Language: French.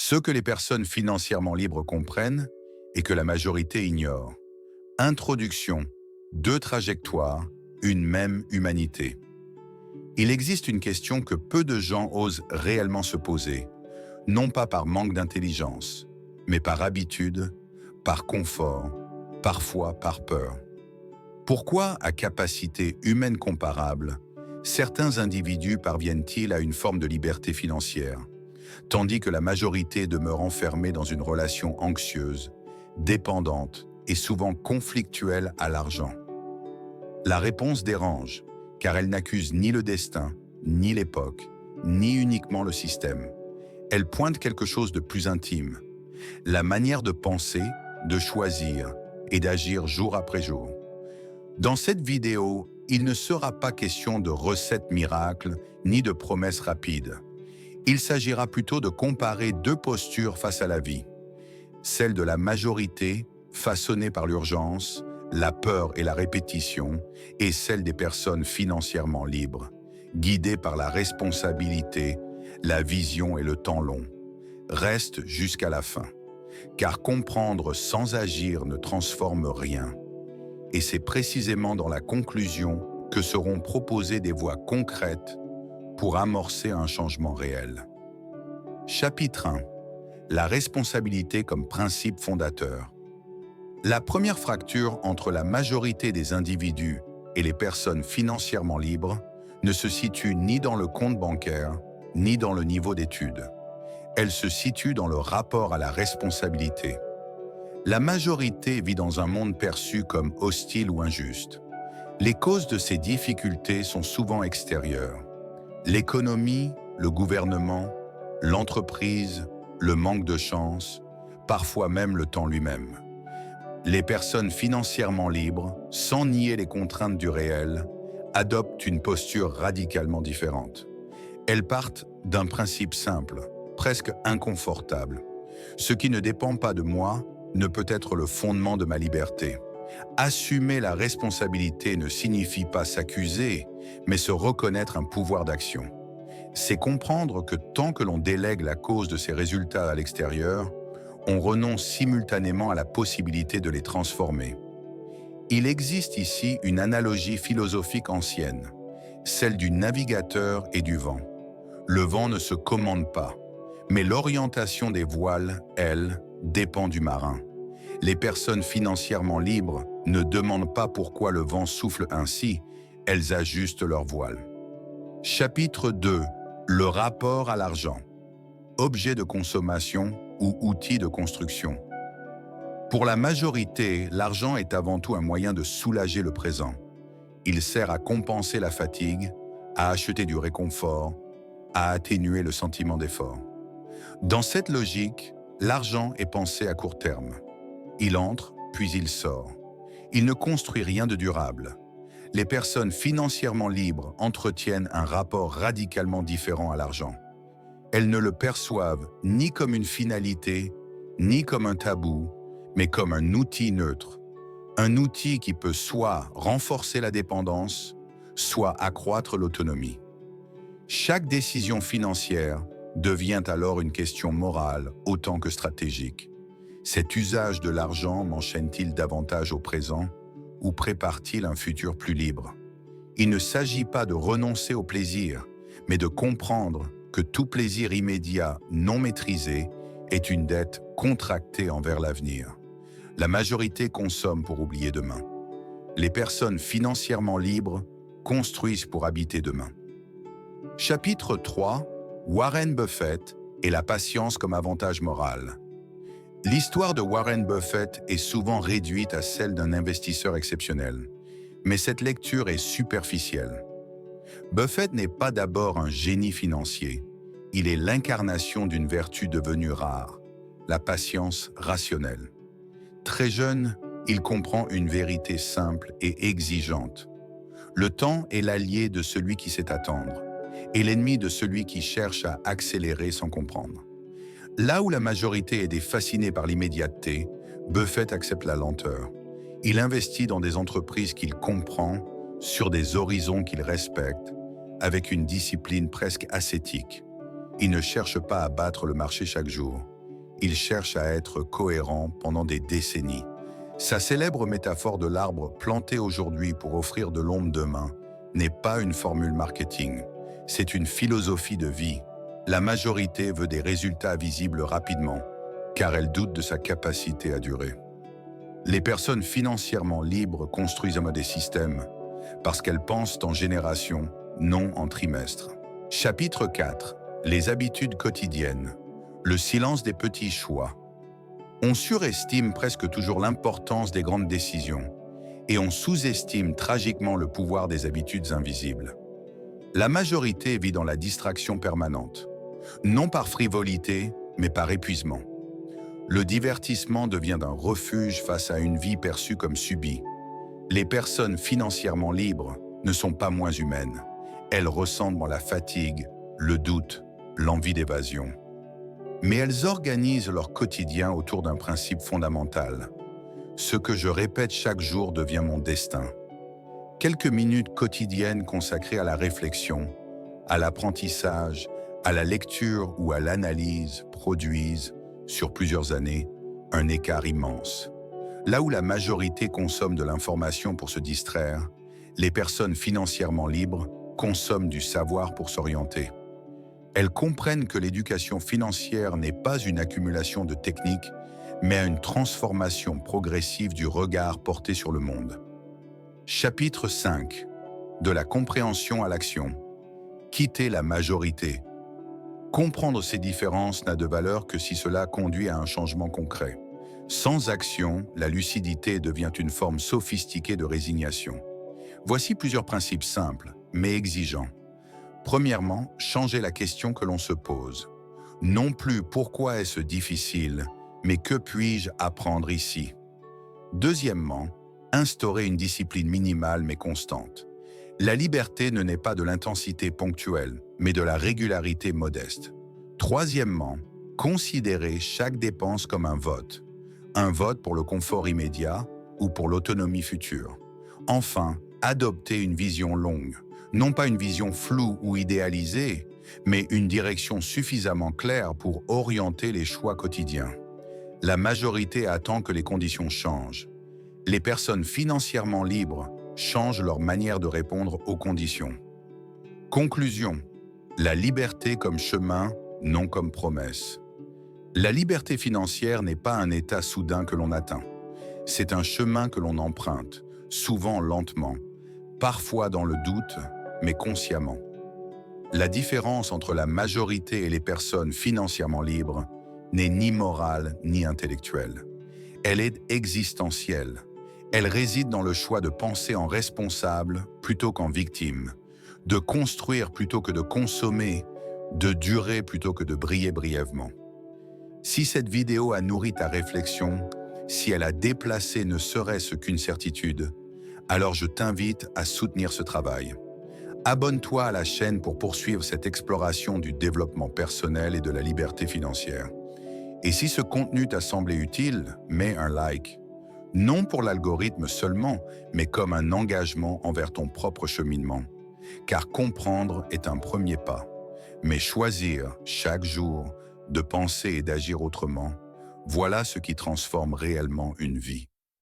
Ce que les personnes financièrement libres comprennent et que la majorité ignore. Introduction. Deux trajectoires, une même humanité. Il existe une question que peu de gens osent réellement se poser, non pas par manque d'intelligence, mais par habitude, par confort, parfois par peur. Pourquoi, à capacité humaine comparable, certains individus parviennent-ils à une forme de liberté financière, tandis que la majorité demeure enfermée dans une relation anxieuse, dépendante et souvent conflictuelle à l'argent? La réponse dérange, car elle n'accuse ni le destin, ni l'époque, ni uniquement le système. Elle pointe quelque chose de plus intime, la manière de penser, de choisir et d'agir jour après jour. Dans cette vidéo, il ne sera pas question de recettes miracles ni de promesses rapides. Il s'agira plutôt de comparer deux postures face à la vie. Celle de la majorité, façonnée par l'urgence, la peur et la répétition, et celle des personnes financièrement libres, guidées par la responsabilité, la vision et le temps long. Reste jusqu'à la fin, car comprendre sans agir ne transforme rien. Et c'est précisément dans la conclusion que seront proposées des voies concrètes pour amorcer un changement réel. Chapitre 1. La responsabilité comme principe fondateur. La première fracture entre la majorité des individus et les personnes financièrement libres ne se situe ni dans le compte bancaire, ni dans le niveau d'études. Elle se situe dans le rapport à la responsabilité. La majorité vit dans un monde perçu comme hostile ou injuste. Les causes de ces difficultés sont souvent extérieures. L'économie, le gouvernement, l'entreprise, le manque de chance, parfois même le temps lui-même. Les personnes financièrement libres, sans nier les contraintes du réel, adoptent une posture radicalement différente. Elles partent d'un principe simple, presque inconfortable. Ce qui ne dépend pas de moi ne peut être le fondement de ma liberté. Assumer la responsabilité ne signifie pas s'accuser, mais se reconnaître un pouvoir d'action. C'est comprendre que tant que l'on délègue la cause de ses résultats à l'extérieur, on renonce simultanément à la possibilité de les transformer. Il existe ici une analogie philosophique ancienne, celle du navigateur et du vent. Le vent ne se commande pas, mais l'orientation des voiles, elle, dépend du marin. Les personnes financièrement libres ne demandent pas pourquoi le vent souffle ainsi, elles ajustent leurs voiles. Chapitre 2. Le rapport à l'argent. Objet de consommation ou outil de construction. Pour la majorité, l'argent est avant tout un moyen de soulager le présent. Il sert à compenser la fatigue, à acheter du réconfort, à atténuer le sentiment d'effort. Dans cette logique, l'argent est pensé à court terme. Il entre, puis il sort. Il ne construit rien de durable. Les personnes financièrement libres entretiennent un rapport radicalement différent à l'argent. Elles ne le perçoivent ni comme une finalité, ni comme un tabou, mais comme un outil neutre. Un outil qui peut soit renforcer la dépendance, soit accroître l'autonomie. Chaque décision financière devient alors une question morale autant que stratégique. Cet usage de l'argent m'enchaîne-t-il davantage au présent ou prépare-t-il un futur plus libre? Il ne s'agit pas de renoncer au plaisir, mais de comprendre que tout plaisir immédiat non maîtrisé est une dette contractée envers l'avenir. La majorité consomme pour oublier demain. Les personnes financièrement libres construisent pour habiter demain. Chapitre 3. Warren Buffett et la patience comme avantage moral. L'histoire de Warren Buffett est souvent réduite à celle d'un investisseur exceptionnel, mais cette lecture est superficielle. Buffett n'est pas d'abord un génie financier, il est l'incarnation d'une vertu devenue rare, la patience rationnelle. Très jeune, il comprend une vérité simple et exigeante. Le temps est l'allié de celui qui sait attendre, et l'ennemi de celui qui cherche à accélérer sans comprendre. Là où la majorité est fascinée par l'immédiateté, Buffett accepte la lenteur. Il investit dans des entreprises qu'il comprend, sur des horizons qu'il respecte, avec une discipline presque ascétique. Il ne cherche pas à battre le marché chaque jour. il cherche à être cohérent pendant des décennies. Sa célèbre métaphore de l'arbre planté aujourd'hui pour offrir de l'ombre demain n'est pas une formule marketing, c'est une philosophie de vie. La majorité veut des résultats visibles rapidement, car elle doute de sa capacité à durer. Les personnes financièrement libres construisent des systèmes parce qu'elles pensent en générations, non en trimestres. Chapitre 4. Les habitudes quotidiennes. Le silence des petits choix. On surestime presque toujours l'importance des grandes décisions et on sous-estime tragiquement le pouvoir des habitudes invisibles. La majorité vit dans la distraction permanente, non par frivolité, mais par épuisement. Le divertissement devient un refuge face à une vie perçue comme subie. Les personnes financièrement libres ne sont pas moins humaines. Elles ressentent la fatigue, le doute, l'envie d'évasion. Mais elles organisent leur quotidien autour d'un principe fondamental. Ce que je répète chaque jour devient mon destin. Quelques minutes quotidiennes consacrées à la réflexion, à l'apprentissage, à la lecture ou à l'analyse produisent, sur plusieurs années, un écart immense. Là où la majorité consomme de l'information pour se distraire, les personnes financièrement libres consomment du savoir pour s'orienter. Elles comprennent que l'éducation financière n'est pas une accumulation de techniques, mais une transformation progressive du regard porté sur le monde. Chapitre 5. De la compréhension à l'action. Quitter la majorité. Comprendre ces différences n'a de valeur que si cela conduit à un changement concret. Sans action, la lucidité devient une forme sophistiquée de résignation. Voici plusieurs principes simples, mais exigeants. Premièrement, changer la question que l'on se pose. Non plus pourquoi est-ce difficile, mais que puis-je apprendre ici? Deuxièmement, instaurer une discipline minimale mais constante. La liberté ne naît pas de l'intensité ponctuelle, mais de la régularité modeste. Troisièmement, considérer chaque dépense comme un vote. Un vote pour le confort immédiat ou pour l'autonomie future. Enfin, adopter une vision longue. Non pas une vision floue ou idéalisée, mais une direction suffisamment claire pour orienter les choix quotidiens. La majorité attend que les conditions changent. Les personnes financièrement libres changent leur manière de répondre aux conditions. Conclusion. La liberté comme chemin, non comme promesse. La liberté financière n'est pas un état soudain que l'on atteint. C'est un chemin que l'on emprunte, souvent lentement, parfois dans le doute, mais consciemment. La différence entre la majorité et les personnes financièrement libres n'est ni morale ni intellectuelle. Elle est existentielle. Elle réside dans le choix de penser en responsable plutôt qu'en victime, de construire plutôt que de consommer, de durer plutôt que de briller brièvement. Si cette vidéo a nourri ta réflexion, si elle a déplacé ne serait-ce qu'une certitude, alors je t'invite à soutenir ce travail. Abonne-toi à la chaîne pour poursuivre cette exploration du développement personnel et de la liberté financière. Et si ce contenu t'a semblé utile, mets un like. Non pour l'algorithme seulement, mais comme un engagement envers ton propre cheminement. Car comprendre est un premier pas. Mais choisir, chaque jour, de penser et d'agir autrement, voilà ce qui transforme réellement une vie.